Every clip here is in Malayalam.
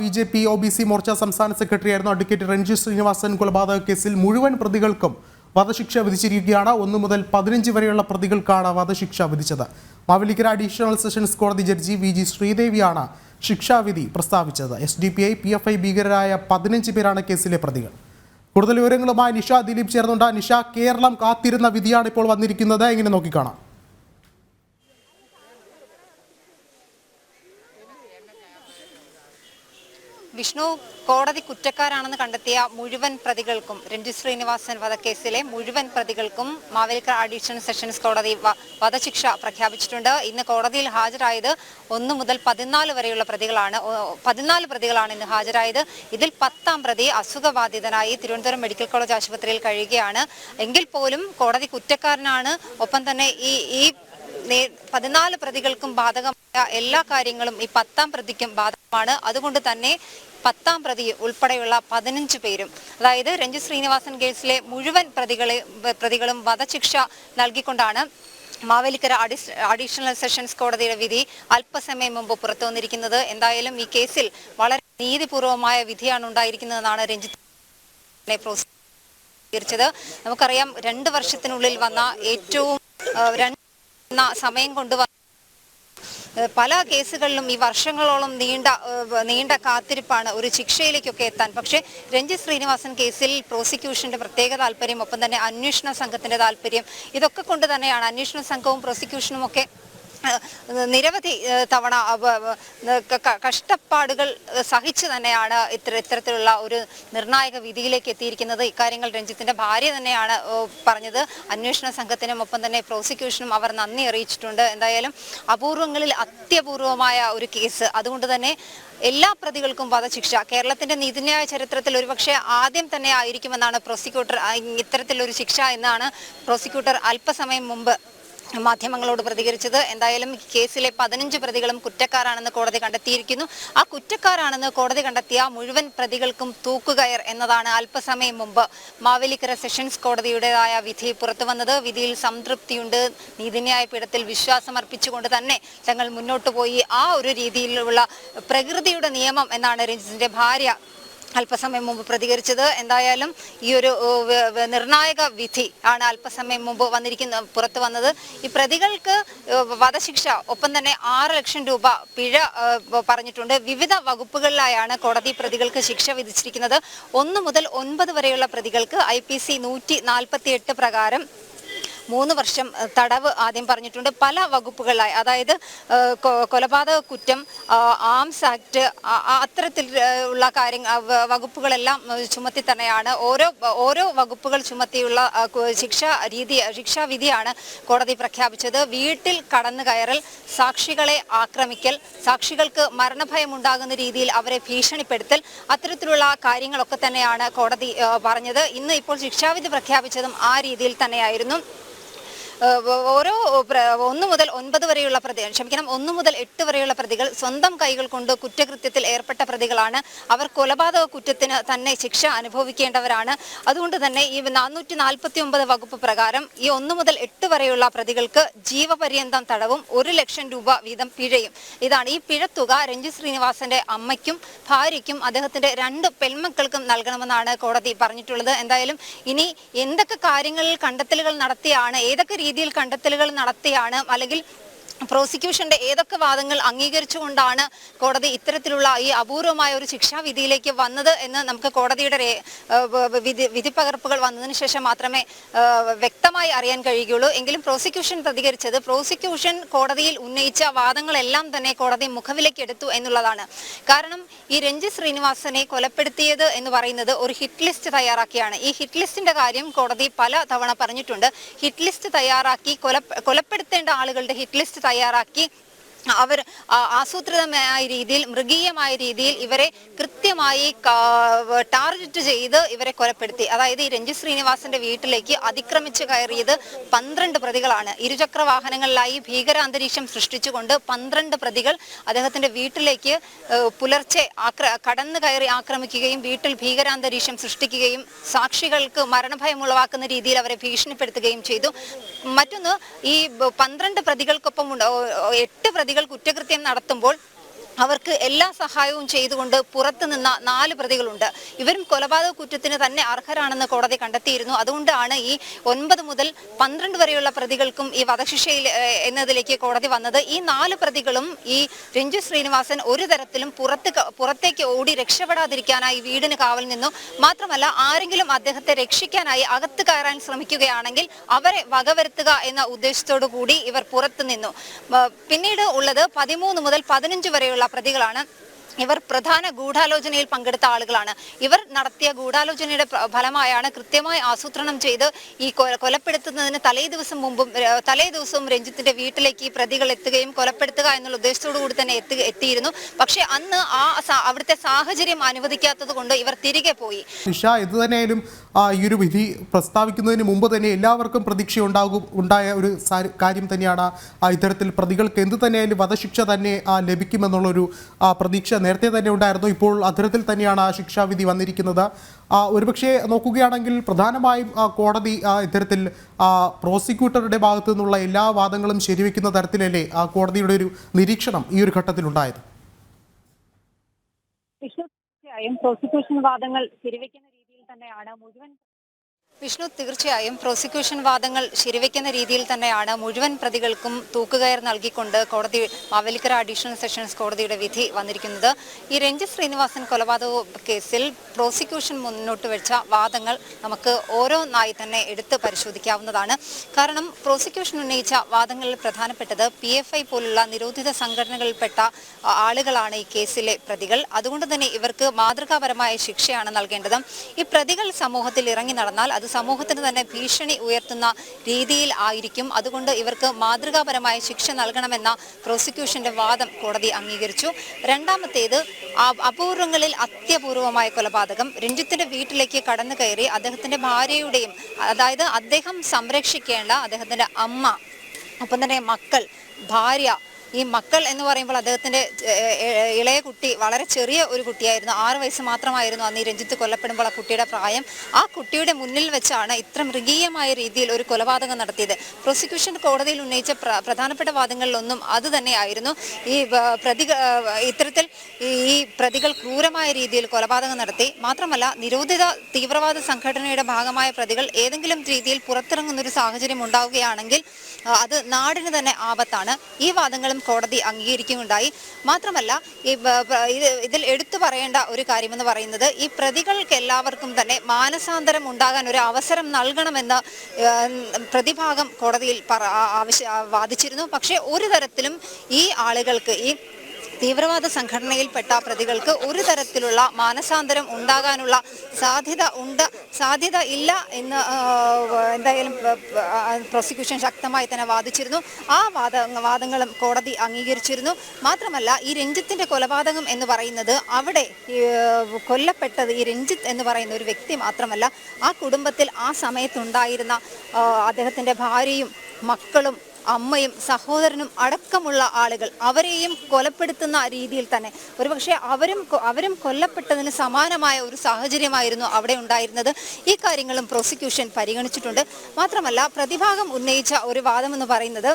BJP OBC മോർച്ച സംസ്ഥാന സെക്രട്ടറിയായിരുന്നു അഡ്വക്കേറ്റ് രഞ്ജിത്ത് ശ്രീനിവാസൻ കൊലപാതക കേസിൽ മുഴുവൻ പ്രതികൾക്കും വധശിക്ഷ വിധിച്ചിരിക്കുകയാണ്. 1 മുതൽ 15 വരെയുള്ള പ്രതികൾക്കാണ് വധശിക്ഷ വിധിച്ചത്. മാവേലിക്കര അഡീഷണൽ സെഷൻസ് കോടതി ജഡ്ജി VG ശ്രീദേവിയാണ് ശിക്ഷാവിധി പ്രസ്താവിച്ചത്. SDPI PFI ഭീകരരായ 15 പേരാണ് കേസിലെ പ്രതികൾ. കൂടുതൽ വിവരങ്ങളുമായി നിഷ ദിലീപ് ചേർന്നുണ്ട്. നിഷ, കേരളം കാത്തിരുന്ന വിധിയാണ് ഇപ്പോൾ വന്നിരിക്കുന്നത്, എങ്ങനെ നോക്കിക്കാണാം? വിഷ്ണു, കോടതി കുറ്റക്കാരാണെന്ന് കണ്ടെത്തിയ മുഴുവൻ പ്രതികൾക്കും, രഞ്ജിത്ത് ശ്രീനിവാസൻ വധക്കേസിലെ മുഴുവൻ പ്രതികൾക്കും മാവേലിക്കര അഡീഷണൽ സെഷൻസ് കോടതി വധശിക്ഷ പ്രഖ്യാപിച്ചിട്ടുണ്ട്. ഇന്ന് കോടതിയിൽ ഹാജരായത് 1 മുതൽ 14 വരെയുള്ള പ്രതികളാണ്. 14 പ്രതികളാണ് ഇന്ന് ഹാജരായത്. ഇതിൽ 10ാം പ്രതി അസുഖബാധിതനായി തിരുവനന്തപുരം മെഡിക്കൽ കോളേജ് ആശുപത്രിയിൽ കഴിയുകയാണ്. എങ്കിൽ പോലും കോടതി കുറ്റക്കാരനാണ്. ഒപ്പം തന്നെ ഈ 14 പ്രതികൾക്കും ബാധകമായ എല്ലാ കാര്യങ്ങളും ഈ 10ാം പ്രതിക്കും ബാധകമാണ്. അതുകൊണ്ട് തന്നെ 10ാം പ്രതി ഉൾപ്പെടെയുള്ള 15 പേരും, അതായത് രഞ്ജിത്ത് ശ്രീനിവാസൻ കേസിലെ മുഴുവൻ പ്രതികളും വധശിക്ഷ നൽകിക്കൊണ്ടാണ് മാവേലിക്കര അഡീഷണൽ സെഷൻസ് കോടതിയുടെ വിധി അല്പസമയം മുമ്പ് പുറത്തു വന്നിരിക്കുന്നത്. എന്തായാലും ഈ കേസിൽ വളരെ നീതിപൂർവമായ വിധിയാണ് ഉണ്ടായിരിക്കുന്നതെന്നാണ് രഞ്ജിത്ത് പ്രതികരിച്ചത്. നമുക്കറിയാം, 2 വർഷത്തിനുള്ളിൽ വന്ന ഏറ്റവും സമയം കൊണ്ടുവന്ന പല കേസുകളിലും ഈ വർഷങ്ങളോളം നീണ്ട കാത്തിരിപ്പാണ് ഒരു ശിക്ഷയിലേക്കൊക്കെ എത്താൻ. പക്ഷേ രഞ്ജിത്ത് ശ്രീനിവാസൻ കേസിൽ പ്രോസിക്യൂഷന്റെ പ്രത്യേക താല്പര്യം, ഒപ്പം തന്നെ അന്വേഷണ സംഘത്തിന്റെ താല്പര്യം, ഇതൊക്കെ കൊണ്ട് തന്നെയാണ് അന്വേഷണ സംഘവും പ്രോസിക്യൂഷനും ഒക്കെ നിരവധി തവണ കഷ്ടപ്പാടുകൾ സഹിച്ചു തന്നെയാണ് ഇത്തരത്തിലുള്ള ഒരു നിർണായക വിധിയിലേക്ക് എത്തിയിരിക്കുന്നത്. ഇക്കാര്യങ്ങൾ രഞ്ജിത്തിന്റെ ഭാര്യ തന്നെയാണ് പറഞ്ഞത്. അന്വേഷണ സംഘത്തിനും ഒപ്പം തന്നെ പ്രോസിക്യൂഷനും അവർ നന്ദി അറിയിച്ചിട്ടുണ്ട്. എന്തായാലും അപൂർവങ്ങളിൽ അത്യപൂർവമായ ഒരു കേസ്. അതുകൊണ്ട് തന്നെ എല്ലാ പ്രതികൾക്കും വധശിക്ഷ കേരളത്തിന്റെ നീതിന്യായ ചരിത്രത്തിൽ ഒരുപക്ഷെ ആദ്യം തന്നെ ആയിരിക്കുമെന്നാണ് പ്രോസിക്യൂട്ടർ, ഇത്തരത്തിലൊരു ശിക്ഷ എന്നാണ് പ്രോസിക്യൂട്ടർ അല്പസമയം മുമ്പ് മാധ്യമങ്ങളോട് പ്രതികരിച്ചത്. എന്തായാലും കേസിലെ 15 പ്രതികളും കുറ്റക്കാരാണെന്ന് കോടതി കണ്ടെത്തിയിരിക്കുന്നു. ആ കുറ്റക്കാരാണെന്ന് കോടതി കണ്ടെത്തിയ മുഴുവൻ പ്രതികൾക്കും തൂക്കുകയർ എന്നതാണ് അല്പസമയം മുമ്പ് മാവേലിക്കര സെഷൻസ് കോടതിയുടേതായ വിധി പുറത്തു വന്നത്. വിധിയിൽ സംതൃപ്തിയുണ്ട്. നീതിന്യായ പീഠത്തിൽ വിശ്വാസം അർപ്പിച്ചുകൊണ്ട് തന്നെ തങ്ങൾ മുന്നോട്ട് പോയി. ആ ഒരു രീതിയിലുള്ള പ്രകൃതിയുടെ നിയമം എന്നാണ് രഞ്ജിത്തിന്റെ ഭാര്യ അല്പസമയം മുമ്പ് പ്രതികരിച്ചത്. എന്തായാലും ഈ ഒരു നിർണായക വിധി ആണ് അല്പസമയം മുമ്പ് പുറത്തു വന്നത്. ഈ പ്രതികൾക്ക് വധശിക്ഷ, ഒപ്പം തന്നെ 6 ലക്ഷം രൂപ പിഴ പറഞ്ഞിട്ടുണ്ട്. വിവിധ വകുപ്പുകളിലായാണ് കോടതി പ്രതികൾക്ക് ശിക്ഷ വിധിച്ചിരിക്കുന്നത്. 1 മുതൽ 9 വരെയുള്ള പ്രതികൾക്ക് IPC 148 പ്രകാരം 3 വർഷം തടവ് ആദ്യം പറഞ്ഞിട്ടുണ്ട്. പല വകുപ്പുകളിലായി, അതായത് കൊലപാതക കുറ്റം, ആംസ് ആക്ട്, അത്തരത്തിലുള്ള വകുപ്പുകളെല്ലാം ചുമത്തി തന്നെയാണ് ഓരോ വകുപ്പുകൾ ചുമത്തിയുള്ള ശിക്ഷാവിധിയാണ് കോടതി പ്രഖ്യാപിച്ചത്. വീട്ടിൽ കടന്നു കയറൽ, സാക്ഷികളെ ആക്രമിക്കൽ, സാക്ഷികൾക്ക് മരണഭയം ഉണ്ടാകുന്ന രീതിയിൽ അവരെ ഭീഷണിപ്പെടുത്തൽ, അത്തരത്തിലുള്ള കാര്യങ്ങളൊക്കെ തന്നെയാണ് കോടതി പറഞ്ഞത്. ഇന്ന് ഇപ്പോൾ ശിക്ഷാവിധി പ്രഖ്യാപിച്ചതും ആ രീതിയിൽ തന്നെയായിരുന്നു. 1 മുതൽ 9 വരെയുള്ള 1 മുതൽ 8 വരെയുള്ള പ്രതികൾ സ്വന്തം കൈകൾ കൊണ്ട് കുറ്റകൃത്യത്തിൽ ഏർപ്പെട്ട പ്രതികളാണ്. അവർ കൊലപാതക കുറ്റത്തിന് തന്നെ ശിക്ഷ അനുഭവിക്കേണ്ടവരാണ്. അതുകൊണ്ട് തന്നെ ഈ 449 വകുപ്പ് പ്രകാരം ഈ 1 മുതൽ 8 വരെയുള്ള പ്രതികൾക്ക് ജീവപര്യന്തം തടവും 1 ലക്ഷം രൂപ വീതം പിഴയും. ഇതാണ് ഈ പിഴത്തുക രഞ്ജിത്ത് ശ്രീനിവാസന്റെ അമ്മയ്ക്കും ഭാര്യയ്ക്കും അദ്ദേഹത്തിന്റെ 2 പെൺമക്കൾക്കും നൽകണമെന്നാണ് കോടതി പറഞ്ഞിട്ടുള്ളത്. എന്തായാലും ഇനി എന്തൊക്കെ കാര്യങ്ങളിൽ കണ്ടെത്തലുകൾ നടത്തിയാണ്, ഏതൊക്കെ രീതിയിൽ കണ്ടെത്തലുകൾ നടത്തിയാണ്, അല്ലെങ്കിൽ പ്രോസിക്യൂഷന്റെ ഏതൊക്കെ വാദങ്ങൾ അംഗീകരിച്ചുകൊണ്ടാണ് കോടതി ഇത്തരത്തിലുള്ള ഈ അപൂർവമായ ഒരു ശിക്ഷാവിധിയിലേക്ക് വന്നത് എന്ന് നമുക്ക് കോടതിയുടെ വിധിപ്പകർപ്പുകൾ വന്നതിന് ശേഷം മാത്രമേ വ്യക്തമായി അറിയാൻ കഴിയുകയുള്ളൂ. എങ്കിലും പ്രോസിക്യൂഷൻ പ്രതികരിച്ചത്, പ്രോസിക്യൂഷൻ കോടതിയിൽ ഉന്നയിച്ച വാദങ്ങളെല്ലാം തന്നെ കോടതി മുഖവിലേക്ക് എടുത്തു എന്നുള്ളതാണ്. കാരണം ഈ രഞ്ജിത്ത് ശ്രീനിവാസനെ കൊലപ്പെടുത്തിയത് എന്ന് പറയുന്നത് ഒരു ഹിറ്റ് ലിസ്റ്റ് തയ്യാറാക്കിയാണ്. ഈ ഹിറ്റ് ലിസ്റ്റിന്റെ കാര്യം കോടതി പല തവണ പറഞ്ഞിട്ടുണ്ട്. ഹിറ്റ് ലിസ്റ്റ് തയ്യാറാക്കി കൊലപ്പെടുത്തേണ്ട ആളുകളുടെ ഹിറ്റ് ലിസ്റ്റ് തയ്യാറാക്കി അവർ ആസൂത്രിതമായ രീതിയിൽ, മൃഗീയമായ രീതിയിൽ ഇവരെ കൃത്യമായി ടാർഗറ്റ് ചെയ്ത് ഇവരെ കൊലപ്പെടുത്തി. അതായത് ഈ രഞ്ജിത്ത് ശ്രീനിവാസന്റെ വീട്ടിലേക്ക് അതിക്രമിച്ച് കയറിയത് 12 പ്രതികളാണ്. ഇരുചക്ര വാഹനങ്ങളിലായി ഭീകരാന്തരീക്ഷം സൃഷ്ടിച്ചുകൊണ്ട് 12 പ്രതികൾ അദ്ദേഹത്തിന്റെ വീട്ടിലേക്ക് പുലർച്ചെ കടന്നു കയറി ആക്രമിക്കുകയും വീട്ടിൽ ഭീകരാന്തരീക്ഷം സൃഷ്ടിക്കുകയും സാക്ഷികൾക്ക് മരണഭയം ഉളവാക്കുന്ന രീതിയിൽ അവരെ ഭീഷണിപ്പെടുത്തുകയും ചെയ്തു. മറ്റൊന്ന്, ഈ 12 പ്രതികൾക്കൊപ്പം 8 പ്രതികൾ കുറ്റകൃത്യം നടത്തുമ്പോൾ അവർക്ക് എല്ലാ സഹായവും ചെയ്തുകൊണ്ട് പുറത്തു നിന്ന 4 പ്രതികളുണ്ട്. ഇവരും കൊലപാതക കുറ്റത്തിന് തന്നെ അർഹരാണെന്ന് കോടതി കണ്ടെത്തിയിരുന്നു. അതുകൊണ്ടാണ് ഈ 9 മുതൽ 12 വരെയുള്ള പ്രതികൾക്കും ഈ വധശിക്ഷയിൽ എന്നതിലേക്ക് കോടതി വന്നത്. ഈ 4 പ്രതികളും ഈ രഞ്ജു ശ്രീനിവാസൻ ഒരു തരത്തിലും പുറത്തേക്ക് ഓടി രക്ഷപ്പെടാതിരിക്കാനായി വീടിന് കാവൽ നിന്നു. മാത്രമല്ല, ആരെങ്കിലും അദ്ദേഹത്തെ രക്ഷിക്കാനായി അകത്ത് കയറാൻ ശ്രമിക്കുകയാണെങ്കിൽ അവരെ വകവരുത്തുക എന്ന ഉദ്ദേശത്തോടു കൂടി ഇവർ പുറത്തു നിന്നു. പിന്നീട് ഉള്ളത് 13 മുതൽ 15 വരെയുള്ള പ്രതികളാണ്. ഇവർ പ്രധാന ഗൂഢാലോചനയിൽ പങ്കെടുത്ത ആളുകളാണ്. ഇവർ നടത്തിയ ഗൂഢാലോചനയുടെ ഫലമായാണ് കൃത്യമായി ആസൂത്രണം ചെയ്ത് ഈ കൊലപ്പെടുത്തുന്നതിന് തലേദിവസവും രഞ്ജിത്തിന്റെ വീട്ടിലേക്ക് ഈ പ്രതികൾ എത്തുകയും കൊലപ്പെടുത്തുക എന്നുള്ള ഉദ്ദേശത്തോടു കൂടി തന്നെ എത്തിയിരുന്നു. പക്ഷേ അന്ന് അവിടുത്തെ സാഹചര്യം അനുവദിക്കാത്തത് കൊണ്ട് ഇവർ തിരികെ പോയി. നിഷ, ഇത് തന്നെയായാലും ഈ ഒരു വിധി പ്രസ്താവിക്കുന്നതിന് മുമ്പ് തന്നെ എല്ലാവർക്കും പ്രതീക്ഷ ഉണ്ടായ ഒരു കാര്യം തന്നെയാണ് ഇത്തരത്തിൽ പ്രതികൾക്ക് എന്ത് തന്നെയായാലും വധശിക്ഷ തന്നെ ലഭിക്കുമെന്നുള്ളൊരു പ്രതീക്ഷ നേരത്തെ തന്നെ ഉണ്ടായിരുന്നു. ഇപ്പോൾ അത്തരത്തിൽ തന്നെയാണ് ശിക്ഷാവിധി വന്നിരിക്കുന്നത്. ഒരുപക്ഷെ നോക്കുകയാണെങ്കിൽ പ്രധാനമായും കോടതി ഇത്തരത്തിൽ പ്രോസിക്യൂട്ടറുടെ ഭാഗത്തു നിന്നുള്ള എല്ലാ വാദങ്ങളും ശരിവെക്കുന്ന തരത്തിലല്ലേ കോടതിയുടെ ഒരു നിരീക്ഷണം ഈ ഒരു ഘട്ടത്തിലുണ്ടായത്? പ്രോസിക്യൂഷൻ വാദങ്ങൾ ശരിവെക്കുന്ന രീതിയിൽ തന്നെയാണ് വിഷ്ണു, തീർച്ചയായും പ്രോസിക്യൂഷൻ വാദങ്ങൾ ശരിവെക്കുന്ന രീതിയിൽ തന്നെയാണ് മുഴുവൻ പ്രതികൾക്കും തൂക്കുകയർ നൽകിക്കൊണ്ട് കോടതി മാവേലിക്കര അഡീഷണൽ സെഷൻസ് കോടതിയുടെ വിധി വന്നിരിക്കുന്നത്. ഈ രഞ്ജിത്ത് ശ്രീനിവാസൻ കൊലപാതക കേസിൽ പ്രോസിക്യൂഷൻ മുന്നോട്ട് വെച്ച വാദങ്ങൾ നമുക്ക് ഓരോന്നായി തന്നെ എടുത്ത് പരിശോധിക്കാവുന്നതാണ്. കാരണം പ്രോസിക്യൂഷൻ ഉന്നയിച്ച വാദങ്ങളിൽ പ്രധാനപ്പെട്ടത് PFI പോലുള്ള നിരോധിത സംഘടനകളിൽപ്പെട്ട ആളുകളാണ് ഈ കേസിലെ പ്രതികൾ. അതുകൊണ്ട് തന്നെ ഇവർക്ക് മാതൃകാപരമായ ശിക്ഷയാണ് നൽകേണ്ടത്. ഈ പ്രതികൾ സമൂഹത്തിൽ ഇറങ്ങി നടന്നാൽ അത് സമൂഹത്തിന് തന്നെ ഭീഷണി ഉയർത്തുന്ന രീതിയിൽ ആയിരിക്കും. അതുകൊണ്ട് ഇവർക്ക് മാതൃകാപരമായ ശിക്ഷ നൽകണമെന്ന പ്രോസിക്യൂഷന്റെ വാദം കോടതി അംഗീകരിച്ചു. രണ്ടാമത്തേത്, അപൂർവങ്ങളിൽ അത്യപൂർവമായ കൊലപാതകം. രഞ്ജിത്തിന്റെ വീട്ടിലേക്ക് കടന്നു കയറി അദ്ദേഹത്തിന്റെ ഭാര്യയുടെയും, അതായത് അദ്ദേഹം സംരക്ഷിക്കേണ്ട അദ്ദേഹത്തിന്റെ അമ്മ, ഒപ്പം തന്നെ മക്കൾ, ഭാര്യ, ഈ മക്കൾ എന്ന് പറയുമ്പോൾ അദ്ദേഹത്തിന്റെ ഇളയ കുട്ടി വളരെ ചെറിയ ഒരു കുട്ടിയായിരുന്നു. 6 വയസ്സ് മാത്രമായിരുന്നു അന്ന് ഈ രഞ്ജിത്ത് കൊല്ലപ്പെടുമ്പോൾ ആ കുട്ടിയുടെ പ്രായം. ആ കുട്ടിയുടെ മുന്നിൽ വെച്ചാണ് ഇത്ര മൃഗീയമായ രീതിയിൽ ഒരു കൊലപാതകം നടത്തിയത്. പ്രോസിക്യൂഷൻ കോടതിയിൽ ഉന്നയിച്ച പ്രധാനപ്പെട്ട വാദങ്ങളിലൊന്നും അത് തന്നെയായിരുന്നു. ഇത്തരത്തിൽ ഈ പ്രതികൾ ക്രൂരമായ രീതിയിൽ കൊലപാതകം നടത്തി. മാത്രമല്ല, നിരോധിത തീവ്രവാദ സംഘടനയുടെ ഭാഗമായ പ്രതികൾ ഏതെങ്കിലും രീതിയിൽ പുറത്തിറങ്ങുന്ന ഒരു സാഹചര്യം ഉണ്ടാവുകയാണെങ്കിൽ അത് നാടിന് തന്നെ ആപത്താണ്. ഈ വാദങ്ങളും കോടതി അംഗീകരിക്കുകയുണ്ടായി. മാത്രമല്ല, ഇതിൽ എടുത്തു പറയേണ്ട ഒരു കാര്യമെന്ന് പറയുന്നത്, ഈ പ്രതികൾക്ക് എല്ലാവർക്കും തന്നെ മാനസാന്തരം ഉണ്ടാകാൻ ഒരു അവസരം നൽകണമെന്ന് പ്രതിഭാഗം കോടതിയിൽ വാദിച്ചിരുന്നു. പക്ഷേ ഒരു തരത്തിലും ഈ ആളുകൾക്ക്, ഈ തീവ്രവാദ സംഘടനയിൽപ്പെട്ട പ്രതികൾക്ക് ഒരു തരത്തിലുള്ള മാനസാന്തരം ഉണ്ടാകാനുള്ള സാധ്യത ഇല്ല എന്ന് എന്തായാലും പ്രോസിക്യൂഷൻ ശക്തമായി തന്നെ വാദിച്ചിരുന്നു. ആ വാദങ്ങളും കോടതി അംഗീകരിച്ചിരുന്നു. മാത്രമല്ല, ഈ രഞ്ജിത്തിന്റെ കൊലപാതകം എന്ന് പറയുന്നത്, അവിടെ കൊല്ലപ്പെട്ടത് ഈ രഞ്ജിത്ത് എന്ന് പറയുന്ന ഒരു വ്യക്തി മാത്രമല്ല, ആ കുടുംബത്തിൽ ആ സമയത്തുണ്ടായിരുന്ന അദ്ദേഹത്തിന്റെ ഭാര്യയും മക്കളും അമ്മയും സഹോദരനും അടക്കമുള്ള ആളുകൾ, അവരെയും കൊലപ്പെടുത്തുന്ന രീതിയിൽ തന്നെ ഒരുപക്ഷെ അവരും കൊല്ലപ്പെട്ടതിന് സമാനമായ ഒരു സാഹചര്യമായിരുന്നു അവിടെ ഉണ്ടായിരുന്നത്. ഈ കാര്യങ്ങളും പ്രോസിക്യൂഷൻ പരിഗണിച്ചിട്ടുണ്ട്. മാത്രമല്ല, പ്രതിഭാഗം ഉന്നയിച്ച ഒരു വാദമെന്ന് പറയുന്നത്,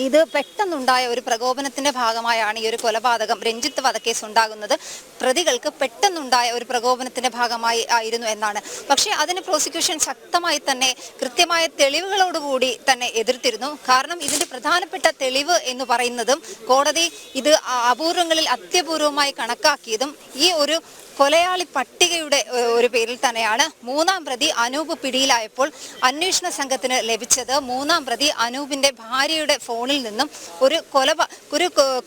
ഇത് പെട്ടെന്നുണ്ടായ ഒരു പ്രകോപനത്തിന്റെ ഭാഗമായാണ് ഈ ഒരു കൊലപാതകം, രഞ്ജിത്ത് വധക്കേസ് ഉണ്ടാകുന്നത്. പ്രതികൾക്ക് പെട്ടെന്നുണ്ടായ ഒരു പ്രകോപനത്തിന്റെ ഭാഗമായി ആയിരുന്നു എന്നാണ്. പക്ഷേ അതിന് പ്രോസിക്യൂഷൻ ശക്തമായി തന്നെ കൃത്യമായ തെളിവുകളോടുകൂടി തന്നെ എതിർത്തിരുന്നു. കാരണം ഇതിന്റെ പ്രധാനപ്പെട്ട തെളിവ് എന്ന് പറയുന്നതും കോടതി ഇത് അപൂർവങ്ങളിൽ അത്യപൂർവമായി കണക്കാക്കിയതും ഈ ഒരു കൊലയാളി പട്ടികയുടെ ഒരു പേരിൽ തന്നെയാണ്. 3-ാം പ്രതി അനൂപ് പിടിയിലായപ്പോൾ അന്വേഷണ സംഘത്തിന് ലഭിച്ചത് 3-ാം പ്രതി അനൂപിന്റെ ഭാര്യയുടെ ഫോണിൽ നിന്നും ഒരു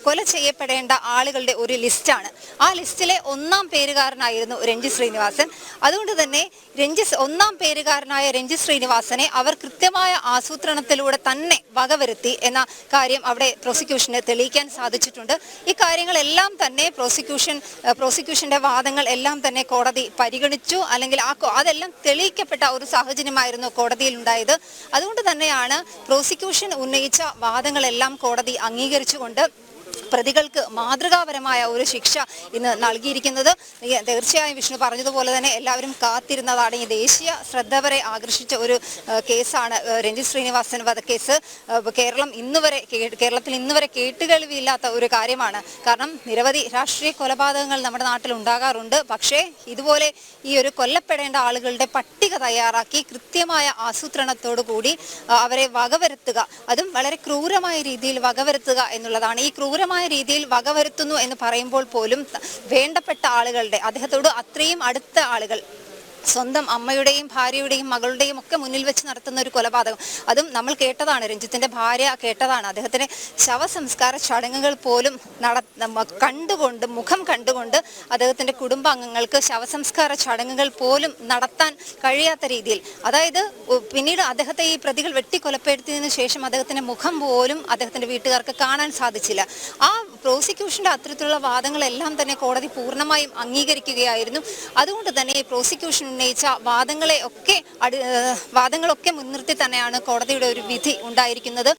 കൊല ചെയ്യപ്പെടേണ്ട ആളുകളുടെ ഒരു ലിസ്റ്റാണ്. ആ ലിസ്റ്റിലെ 1-ാം പേരുകാരനായിരുന്നു രഞ്ജിത്ത് ശ്രീനിവാസൻ. അതുകൊണ്ട് തന്നെ 1-ാം പേരുകാരനായ രഞ്ജിത്ത് ശ്രീനിവാസനെ അവർ കൃത്യമായ ആസൂത്രണത്തിലൂടെ തന്നെ വകവരുത്തി എന്ന കാര്യം അവിടെ പ്രോസിക്യൂഷന് തെളിയിക്കാൻ സാധിച്ചിട്ടുണ്ട്. ഈ കാര്യങ്ങളെല്ലാം തന്നെ പ്രോസിക്യൂഷന്റെ വാദങ്ങൾ എല്ലാം തന്നെ കോടതി പരിഗണിച്ചു. അല്ലെങ്കിൽ അതെല്ലാം തെളിയിക്കപ്പെട്ട ഒരു സാഹചര്യമായിരുന്നു കോടതിയിൽ ഉണ്ടായത്. അതുകൊണ്ട് തന്നെയാണ് പ്രോസിക്യൂഷൻ ഉന്നയിച്ച വാദങ്ങളെല്ലാം കോടതി അംഗീകരിച്ചുകൊണ്ട് പ്രതികൾക്ക് മാതൃകാപരമായ ഒരു ശിക്ഷ ഇന്ന് നൽകിയിരിക്കുന്നത്. തീർച്ചയായും വിഷ്ണു പറഞ്ഞതുപോലെ തന്നെ എല്ലാവരും കാത്തിരുന്നതാണ്. ഈ ദേശീയ ശ്രദ്ധ വരെ ആകർഷിച്ച ഒരു കേസാണ് രഞ്ജിത്ത് ശ്രീനിവാസൻ വധക്കേസ്. കേരളത്തിൽ ഇന്നുവരെ കേട്ടുകേൾവിയില്ലാത്ത ഒരു കാര്യമാണ്. കാരണം നിരവധി രാഷ്ട്രീയ കൊലപാതകങ്ങൾ നമ്മുടെ നാട്ടിൽ ഉണ്ടാകാറുണ്ട്. പക്ഷേ ഇതുപോലെ ഈ ഒരു കൊല്ലപ്പെടേണ്ട ആളുകളുടെ പട്ടിക തയ്യാറാക്കി കൃത്യമായ ആസൂത്രണത്തോടു കൂടി അവരെ വകവരുത്തുക, അതും വളരെ ക്രൂരമായ രീതിയിൽ വകവരുത്തുക എന്നുള്ളതാണ്. ഈ ക്രൂരമായ രീതിയിൽ വകവരുത്തുന്നു എന്ന് പറയുമ്പോൾ പോലും വേണ്ടപ്പെട്ട ആളുകളുടെ, അദ്ദേഹത്തോട് അത്രയും അടുത്ത ആളുകൾ, സ്വന്തം അമ്മയുടെയും ഭാര്യയുടെയും മകളുടെയും ഒക്കെ മുന്നിൽ വെച്ച് നടത്തുന്ന ഒരു കൊലപാതകം. അതും നമ്മൾ കേട്ടതാണ്, രഞ്ജിത്തിന്റെ ഭാര്യ കേട്ടതാണ്. അദ്ദേഹത്തിന്റെ ശവസംസ്കാര ചടങ്ങുകൾ പോലും മുഖം കണ്ടുകൊണ്ട് അദ്ദേഹത്തിന്റെ കുടുംബാംഗങ്ങൾക്ക് ശവസംസ്കാര ചടങ്ങുകൾ പോലും നടത്താൻ കഴിയാത്ത രീതിയിൽ, അതായത് പിന്നീട് അദ്ദേഹത്തെ ഈ പ്രതികൾ വെട്ടിക്കൊലപ്പെടുത്തിയതിനു ശേഷം അദ്ദേഹത്തിന്റെ മുഖം പോലും അദ്ദേഹത്തിന്റെ വീട്ടുകാർക്ക് കാണാൻ സാധിച്ചില്ല. ആ പ്രോസിക്യൂഷന്റെ അത്തരത്തിലുള്ള വാദങ്ങളെല്ലാം തന്നെ കോടതി പൂർണ്ണമായും അംഗീകരിക്കുകയായിരുന്നു. അതുകൊണ്ട് തന്നെ ഈ പ്രോസിക്യൂഷൻ ഉന്നയിച്ച വാദങ്ങളൊക്കെ മുൻനിർത്തി തന്നെയാണ് കോടതിയുടെ ഒരു വിധി ഉണ്ടായിരിക്കുന്നത്.